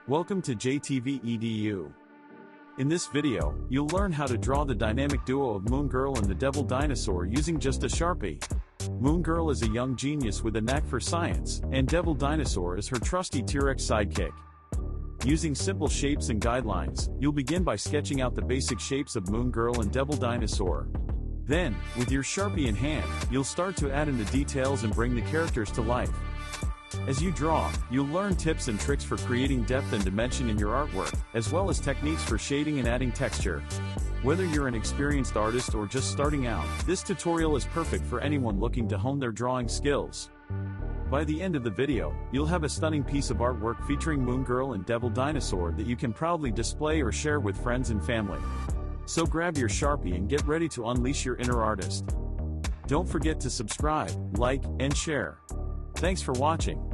Welcome to JTV EDU. In this video, you'll learn how to draw the dynamic duo of Moon Girl and the Devil Dinosaur using just a Sharpie. Moon Girl is a young genius with a knack for science, and Devil Dinosaur is her trusty T-Rex sidekick. Using simple shapes and guidelines, you'll begin by sketching out the basic shapes of Moon Girl and Devil Dinosaur. Then, with your Sharpie in hand, you'll start to add in the details and bring the characters to life. As you draw, you'll learn tips and tricks for creating depth and dimension in your artwork, as well as techniques for shading and adding texture. Whether you're an experienced artist or just starting out, this tutorial is perfect for anyone looking to hone their drawing skills. By the end of the video, you'll have a stunning piece of artwork featuring Moon Girl and Devil Dinosaur that you can proudly display or share with friends and family. So grab your Sharpie and get ready to unleash your inner artist. Don't forget to subscribe, like, and share. Thanks for watching.